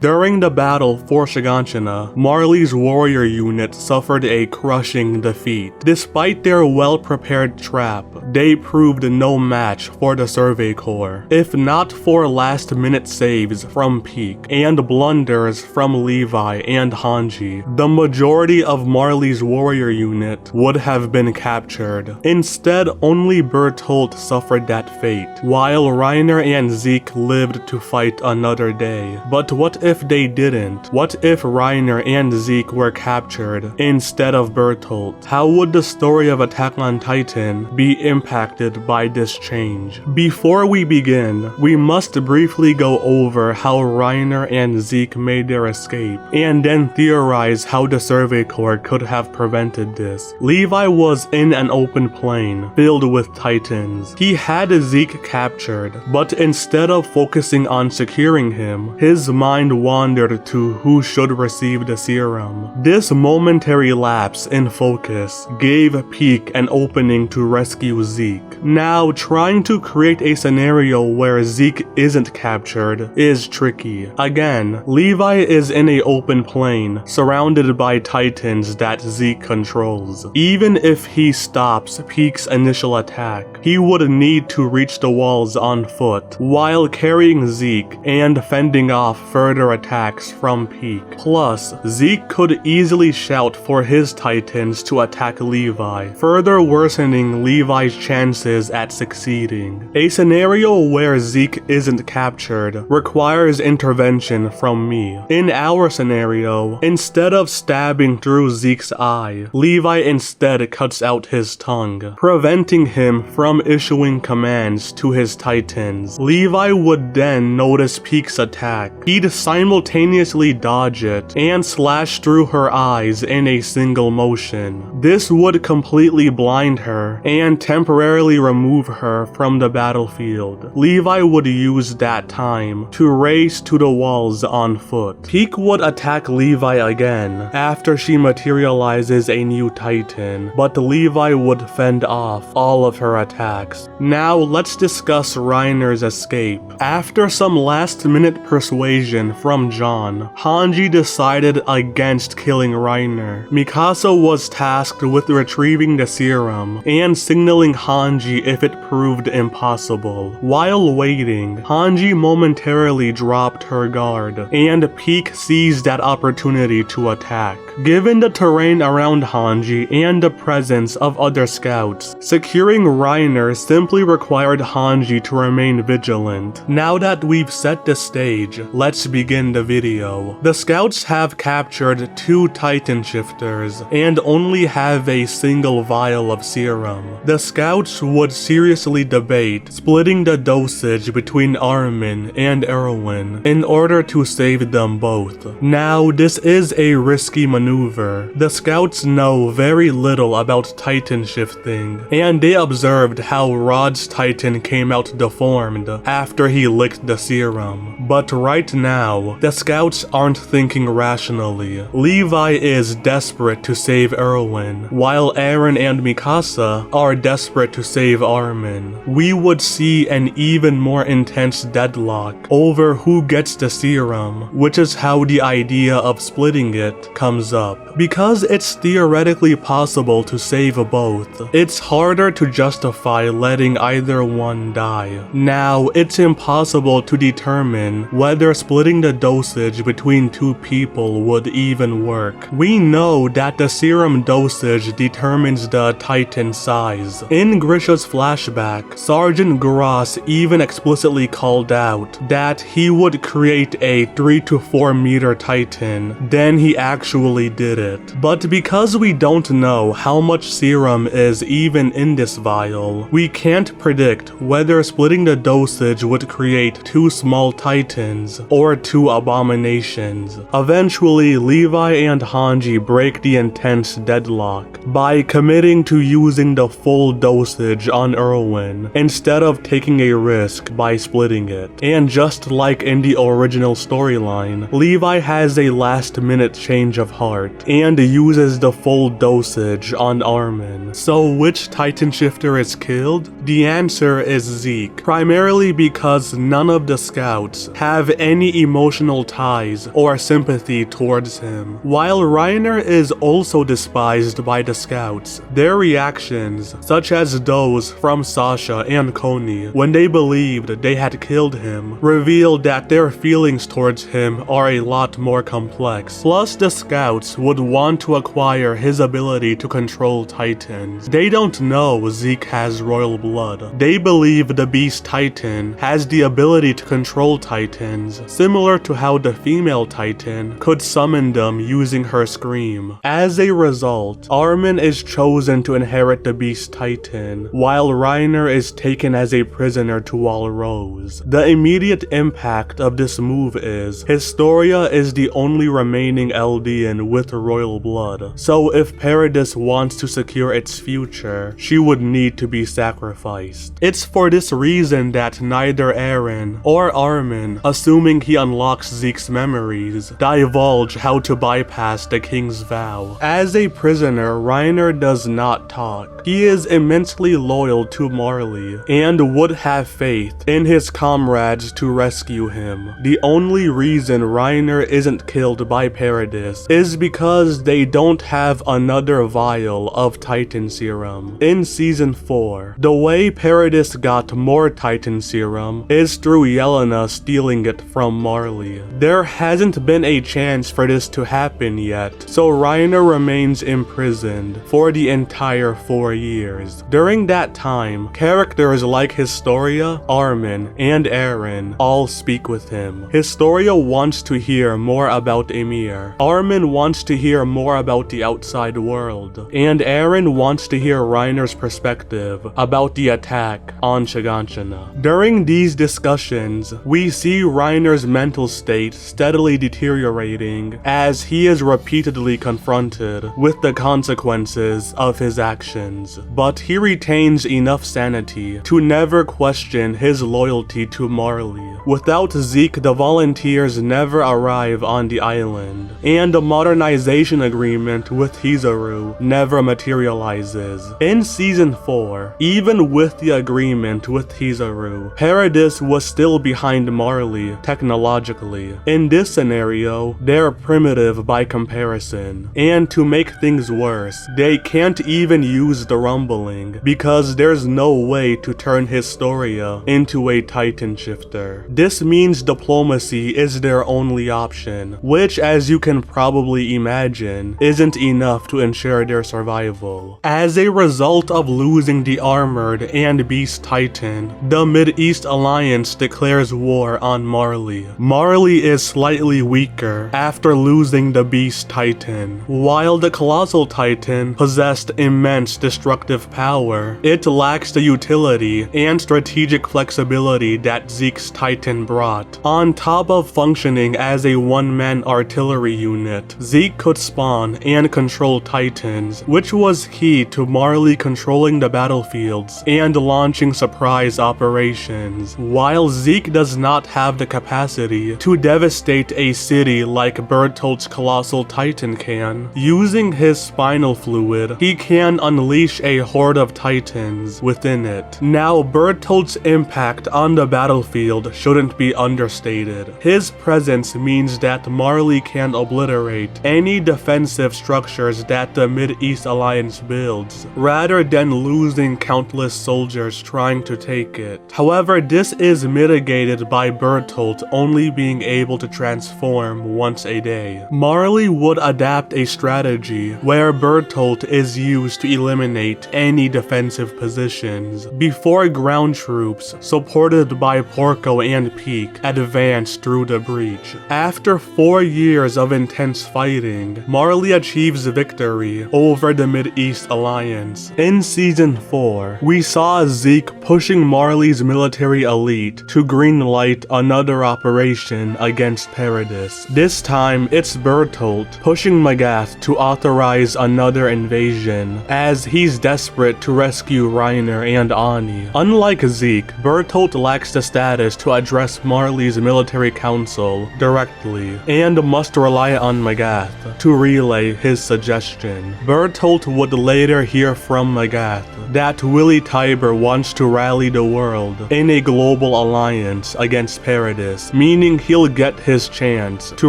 During the battle for Shiganshina, Marley's warrior unit suffered a crushing defeat. Despite their well-prepared trap, they proved no match for the Survey Corp. If not for last-minute saves from Pieck and blunders from Levi and Hange, the majority of Marley's warrior unit would have been captured. Instead, only Bertolt suffered that fate, while Reiner and Zeke lived to fight another day. But what if they didn't? What if Reiner and Zeke were captured instead of Bertolt? How would the story of Attack on Titan be impacted by this change? Before we begin, we must briefly go over how Reiner and Zeke made their escape, and then theorize how the Survey Corp could have prevented this. Levi was in an open plain filled with Titans. He had Zeke captured, but instead of focusing on securing him, his mind wandered to who should receive the serum. This momentary lapse in focus gave Pieck an opening to rescue Zeke. Now, trying to create a scenario where Zeke isn't captured is tricky. Again, Levi is in an open plain, surrounded by Titans that Zeke controls. Even if he stops Pieck's initial attack, he would need to reach the walls on foot, while carrying Zeke and fending off further attacks from Pieck. Plus, Zeke could easily shout for his Titans to attack Levi, further worsening Levi's chances at succeeding. A scenario where Zeke isn't captured requires intervention from me. In our scenario, instead of stabbing through Zeke's eye, Levi instead cuts out his tongue, preventing him from issuing commands to his Titans. Levi would then notice Pieck's attack. He'd simultaneously dodge it and slash through her eyes in a single motion. This would completely blind her and temporarily remove her from the battlefield. Levi would use that time to race to the walls on foot. Pieck would attack Levi again after she materializes a new Titan, but Levi would fend off all of her attacks. Now let's discuss Reiner's escape. After some last-minute persuasion from John, Hange decided against killing Reiner. Mikasa was tasked with retrieving the serum and signaling Hange if it proved impossible. While waiting, Hange momentarily dropped her guard, and Pieck seized that opportunity to attack. Given the terrain around Hange and the presence of other scouts, securing Reiner simply required Hange to remain vigilant. Now that we've set the stage, let's begin the video. The scouts have captured 2 Titan shifters and only have a single vial of serum. The scouts would seriously debate splitting the dosage between Armin and Erwin in order to save them both. Now, this is a risky maneuver. The scouts know very little about Titan shifting, and they observed how Rod's Titan came out deformed after he licked the serum. But right now, the scouts aren't thinking rationally. Levi is desperate to save Erwin, while Eren and Mikasa are desperate to save Armin. We would see an even more intense deadlock over who gets the serum, which is how the idea of splitting it comes up. Because it's theoretically possible to save both, it's harder to justify letting either one die. Now, it's impossible to determine whether splitting the dosage between 2 people would even work. We know that the serum dosage determines the Titan size. In Grisha's flashback, Sergeant Gross even explicitly called out that he would create a 3 to 4 meter Titan, then he actually did it. But because we don't know how much serum is even in this vial, we can't predict whether splitting the dosage would create 2 small Titans or 2 abominations. Eventually, Levi and Hange break the intense deadlock by committing to using the full dosage on Erwin instead of taking a risk by splitting it. And just like in the original storyline, Levi has a last-minute change of heart and uses the full dosage on Armin. So which Titan shifter is killed? The answer is Zeke, primarily because none of the scouts have any emotional emotional ties or sympathy towards him. While Reiner is also despised by the scouts, their reactions, such as those from Sasha and Coney when they believed they had killed him, revealed that their feelings towards him are a lot more complex. Plus, the scouts would want to acquire his ability to control titans. They don't know Zeke has royal blood. They believe the Beast Titan has the ability to control titans, similar to how the female titan could summon them using her scream. As a result, Armin is chosen to inherit the Beast Titan, while Reiner is taken as a prisoner to Walrose. The immediate impact of this move is, Historia is the only remaining Eldian with royal blood, so if Paradis wants to secure its future, she would need to be sacrificed. It's for this reason that neither Eren or Armin, assuming he unlocks Zeke's memories, divulge how to bypass the king's vow. As a prisoner, Reiner does not talk. He is immensely loyal to Marley and would have faith in his comrades to rescue him. The only reason Reiner isn't killed by Paradis is because they don't have another vial of Titan Serum. In Season 4, the way Paradis got more Titan Serum is through Yelena stealing it from Marley. There hasn't been a chance for this to happen yet, so Reiner remains imprisoned for the entire 4 years. During that time, characters like Historia, Armin, and Eren all speak with him. Historia wants to hear more about Emir. Armin wants to hear more about the outside world. And Eren wants to hear Reiner's perspective about the attack on Shiganshina. During these discussions, we see Reiner's mental state steadily deteriorating as he is repeatedly confronted with the consequences of his actions. But he retains enough sanity to never question his loyalty to Marley. Without Zeke, the volunteers never arrive on the island, and a modernization agreement with Hizaru never materializes. In Season 4, even with the agreement with Hizaru, Paradis was still behind Marley technologically. In this scenario, they're primitive by comparison, and to make things worse, they can't even use the rumbling because there's no way to turn Historia into a Titan shifter. This means diplomacy is their only option, which, as you can probably imagine, isn't enough to ensure their survival. As a result of losing the Armored and Beast Titan, the Mid-East Alliance declares war on Marley. Marley is slightly weaker after losing the Beast Titan. While the Colossal Titan possessed immense destructive power, it lacks the utility and strategic flexibility that Zeke's Titan brought. On top of functioning as a one-man artillery unit, Zeke could spawn and control Titans, which was key to Marley controlling the battlefields and launching surprise operations. While Zeke does not have the capacity to devastate a city like Bertolt's Colossal Titan can, using his spinal fluid, he can unleash a horde of Titans within it. Now, Bertolt's impact on the battlefield shouldn't be understated. His presence means that Marley can obliterate any defensive structures that the Mid-East Alliance builds, rather than losing countless soldiers trying to take it. However, this is mitigated by Bertolt only being able to transform once a day. Marley would adapt a strategy where Bertolt is used to eliminate any defensive positions before ground troops, supported by Porco and Pieck, advance through the breach. After 4 years of intense fighting, Marley achieves victory over the Mid-East Alliance. In Season 4, we saw Zeke pushing Marley's military elite to greenlight another operation against Paradis. This time, it's Bertolt pushing Magath to authorize another invasion, as he's desperate to rescue Reiner and Ani. Unlike Zeke, Bertolt lacks the status to address Marley's military council directly, and must rely on Magath to relay his suggestion. Bertolt would later hear from Magath that Willy Tybur wants to rally the world in a global alliance against Paradis, meaning hoping he'll get his chance to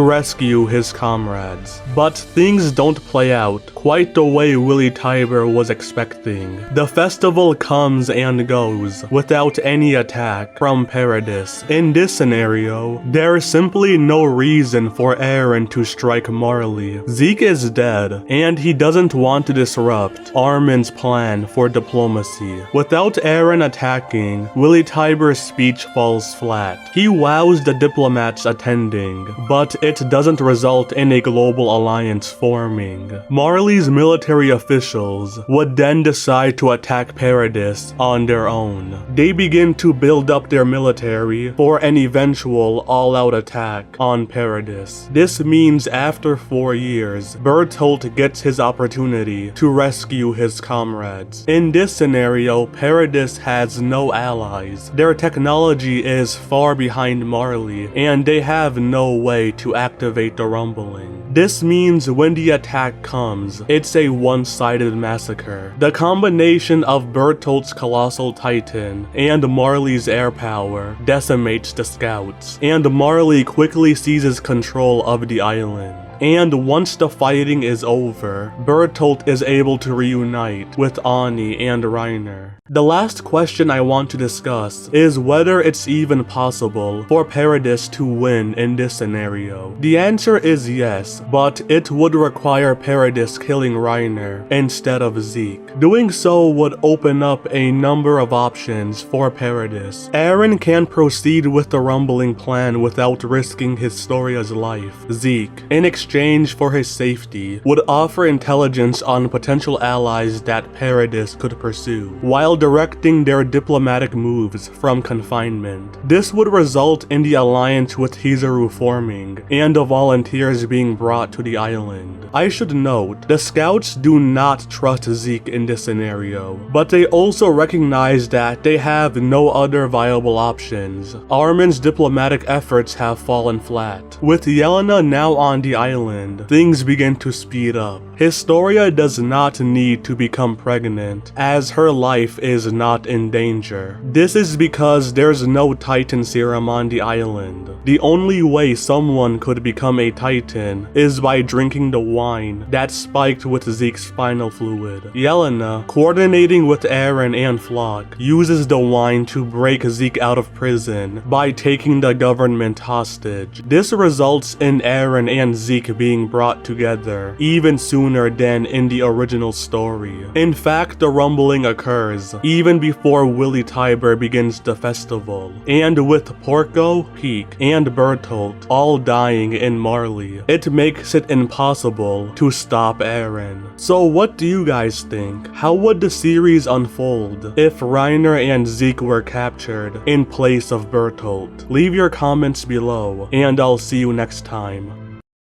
rescue his comrades. But things don't play out quite the way Willy Tiber was expecting. The festival comes and goes without any attack from Paradis. In this scenario, there's simply no reason for Eren to strike Marley. Zeke is dead, and he doesn't want to disrupt Armin's plan for diplomacy. Without Eren attacking, Willy Tiber's speech falls flat. He wows the diplomats attending, but it doesn't result in a global alliance forming. Marley's military officials would then decide to attack Paradis on their own. They begin to build up their military for an eventual all-out attack on Paradis. This means after 4 years, Bertolt gets his opportunity to rescue his comrades. In this scenario, Paradis has no allies. Their technology is far behind Marley, and they have no way to activate the rumbling. This means when the attack comes, it's a one-sided massacre. The combination of Bertolt's colossal titan and Marley's air power decimates the scouts, and Marley quickly seizes control of the island. And once the fighting is over, Bertolt is able to reunite with Ani and Reiner. The last question I want to discuss is whether it's even possible for Paradis to win in this scenario. The answer is yes, but it would require Paradis killing Reiner instead of Zeke. Doing so would open up a number of options for Paradis. Eren can proceed with the rumbling plan without risking Historia's life. Zeke, in exchange for his safety, would offer intelligence on potential allies that Paradis could pursue, while directing their diplomatic moves from confinement. This would result in the alliance with Hizuru forming, and the volunteers being brought to the island. I should note, the scouts do not trust Zeke in this scenario, but they also recognize that they have no other viable options. Armin's diplomatic efforts have fallen flat. With Yelena now on the island, things begin to speed up. Historia does not need to become pregnant, as her life is not in danger. This is because there's no Titan serum on the island. The only way someone could become a Titan is by drinking the wine that spiked with Zeke's spinal fluid. Yelena, coordinating with Eren and Flock, uses the wine to break Zeke out of prison by taking the government hostage. This results in Eren and Zeke being brought together even sooner than in the original story. In fact, the rumbling occurs even before Willy Tiber begins the festival, and with Porco, Pieck, and Bertolt all dying in Marley, it makes it impossible to stop Eren. So what do you guys think? How would the series unfold if Reiner and Zeke were captured in place of Bertolt? Leave your comments below, and I'll see you next time.